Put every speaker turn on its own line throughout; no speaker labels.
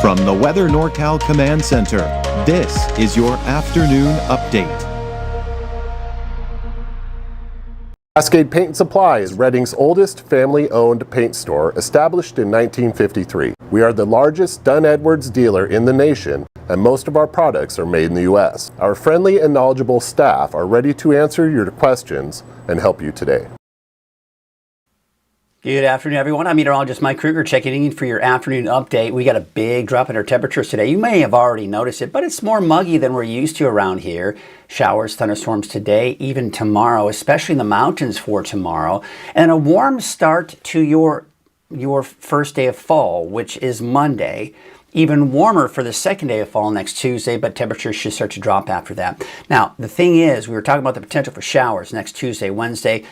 From the Weather NorCal Command Center, this is your afternoon update.
Cascade Paint and Supply is Reading's oldest family-owned paint store, established in 1953. We are the largest Dunn Edwards dealer in the nation, and most of our products are made in the U.S. Our friendly and knowledgeable staff are ready to answer your questions and help you today.
Good afternoon, everyone. I'm Meteorologist Mike Krueger checking in for your afternoon update. We got a big drop in our temperatures today. You may have already noticed it, but it's more muggy than we're used to around here. Showers, thunderstorms today, even tomorrow, especially in the mountains for tomorrow. And a warm start to your first day of fall, which is Monday. Even warmer for the second day of fall next Tuesday, but temperatures should start to drop after that. Now, the thing is, we were talking about the potential for showers next Tuesday, Wednesday.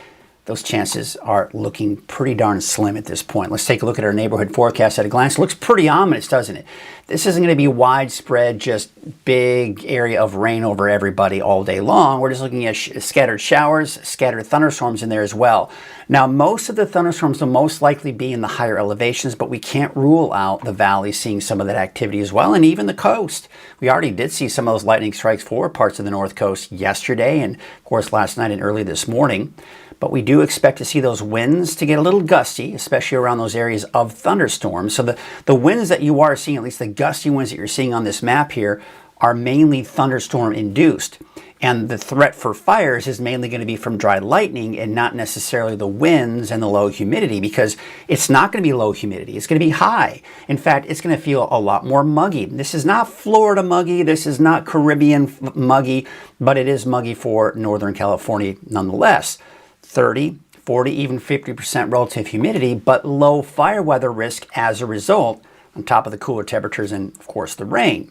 Those chances are looking pretty darn slim at this point. Let's take a look at our neighborhood forecast at a glance. It looks pretty ominous, doesn't it? This isn't going to be widespread, just big area of rain over everybody all day long. We're just looking at scattered showers, scattered thunderstorms in there as well. Now, most of the thunderstorms will most likely be in the higher elevations, but we can't rule out the valley seeing some of that activity as well, and even the coast. We already did see some of those lightning strikes for parts of the north coast yesterday and, of course, last night and early this morning. But we do expect to see those winds to get a little gusty, especially around those areas of thunderstorms. So the winds that you are seeing, at least the gusty winds that you're seeing on this map here, are mainly thunderstorm induced. And the threat for fires is mainly going to be from dry lightning and not necessarily the winds and the low humidity, because it's not going to be low humidity. It's going to be high. In fact, it's going to feel a lot more muggy. This is not Florida muggy. This is not Caribbean muggy, but it is muggy for Northern California nonetheless. 30, 40, even 50% relative humidity, but low fire weather risk as a result, on top of the cooler temperatures and, of course, the rain.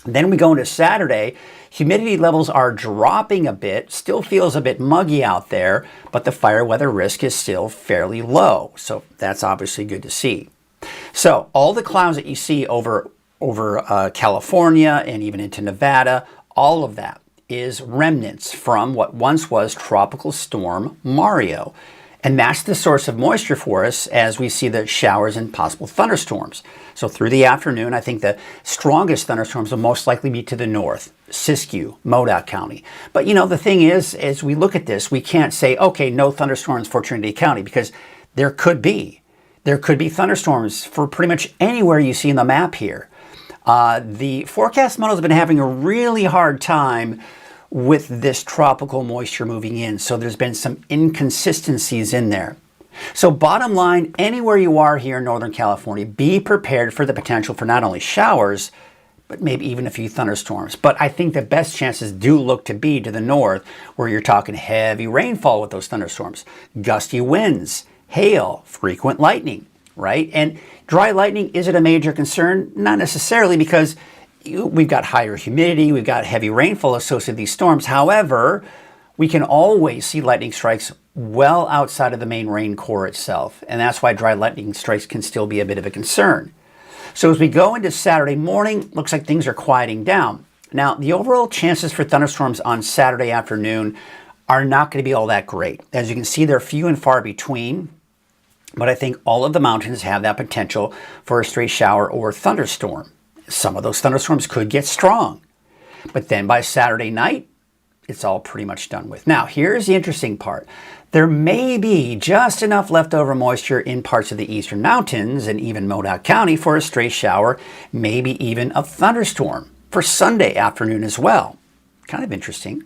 Then we go into Saturday. Humidity levels are dropping a bit, still feels a bit muggy out there, but the fire weather risk is still fairly low. So that's obviously good to see. So all the clouds that you see over California and even into Nevada, all of that is remnants from what once was Tropical Storm Mario. And that's the source of moisture for us as we see the showers and possible thunderstorms. So through the afternoon, I think the strongest thunderstorms will most likely be to the north, Siskiyou, Modoc County. But you know, the thing is, as we look at this, we can't say, okay, no thunderstorms for Trinity County, because there could be. There could be thunderstorms for pretty much anywhere you see in the map here. The forecast model has been having a really hard time with this tropical moisture moving in. So there's been some inconsistencies in there. So bottom line, anywhere you are here in Northern California, be prepared for the potential for not only showers, but maybe even a few thunderstorms. But I think the best chances do look to be to the north, where you're talking heavy rainfall with those thunderstorms, gusty winds, hail, frequent lightning, right? And dry lightning, is it a major concern? Not necessarily, because we've got higher humidity, we've got heavy rainfall associated with these storms. However, we can always see lightning strikes well outside of the main rain core itself. And that's why dry lightning strikes can still be a bit of a concern. So as we go into Saturday morning, looks like things are quieting down. Now, the overall chances for thunderstorms on Saturday afternoon are not going to be all that great. As you can see, they're few and far between. But I think all of the mountains have that potential for a stray shower or thunderstorm. Some of those thunderstorms could get strong, but then by Saturday night, it's all pretty much done with. Now, here's the interesting part. There may be just enough leftover moisture in parts of the eastern mountains and even Modoc County for a stray shower, maybe even a thunderstorm for Sunday afternoon as well. Kind of interesting.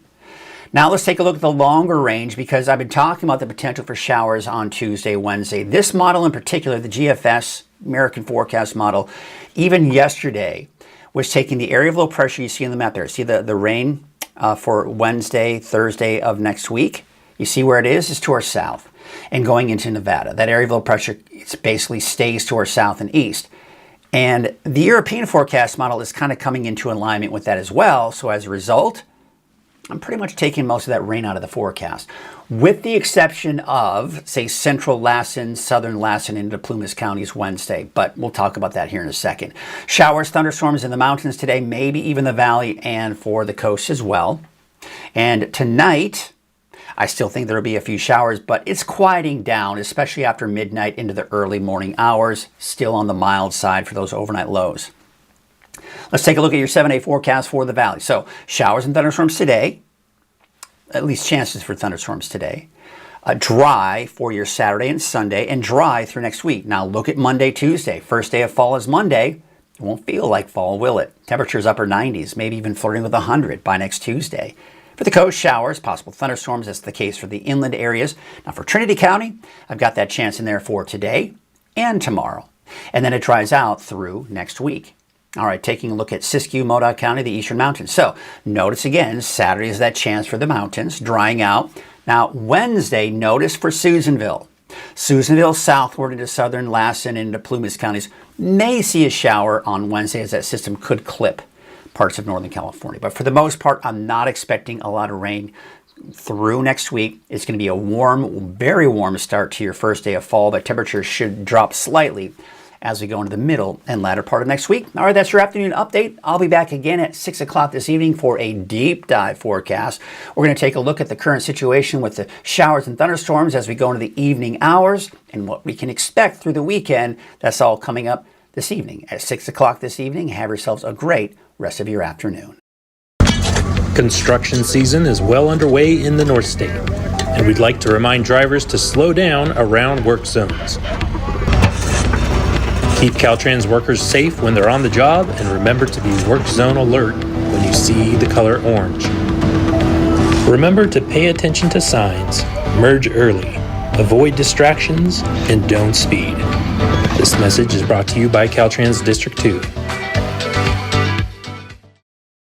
Now let's take a look at the longer range, because I've been talking about the potential for showers on Tuesday, Wednesday. This model in particular, the GFS, American Forecast Model, even yesterday was taking the area of low pressure you see on the map there. See the rain for Wednesday, Thursday of next week? You see where it is? It's to our south and going into Nevada. That area of low pressure, it basically stays to our south and east. And the European Forecast Model is kind of coming into alignment with that as well. So as a result, I'm pretty much taking most of that rain out of the forecast, with the exception of, say, central Lassen, southern Lassen into Plumas counties Wednesday. But we'll talk about that here in a second. Showers, thunderstorms in the mountains today, maybe even the valley and for the coast as well. And tonight, I still think there will be a few showers, but it's quieting down, especially after midnight into the early morning hours. Still on the mild side for those overnight lows. Let's take a look at your 7-day forecast for the valley. So showers and thunderstorms today, at least chances for thunderstorms today. Dry for your Saturday and Sunday, and dry through next week. Now look at Monday, Tuesday. First day of fall is Monday. It won't feel like fall, will it? Temperatures upper 90s, maybe even flirting with 100 by next Tuesday. For the coast, showers, possible thunderstorms. That's the case for the inland areas. Now for Trinity County, I've got that chance in there for today and tomorrow. And then it dries out through next week. All right, taking a look at Siskiyou, Modoc County, the eastern mountains. So notice again, Saturday is that chance for the mountains, drying out. Now Wednesday, notice for Susanville. Susanville southward into southern Lassen and into Plumas counties may see a shower on Wednesday, as that system could clip parts of Northern California. But for the most part, I'm not expecting a lot of rain through next week. It's going to be a warm, very warm start to your first day of fall, but temperatures should drop slightly as we go into the middle and latter part of next week. All right, that's your afternoon update. I'll be back again at 6 o'clock this evening for a deep dive forecast. We're going to take a look at the current situation with the showers and thunderstorms as we go into the evening hours and what we can expect through the weekend. That's all coming up this evening at 6 o'clock this evening. Have yourselves a great rest of your afternoon.
Construction season is well underway in the Northstate, and we'd like to remind drivers to slow down around work zones. Keep Caltrans workers safe when they're on the job, and remember to be work zone alert when you see the color orange. Remember to pay attention to signs, merge early, avoid distractions, and don't speed. This message is brought to you by Caltrans District 2.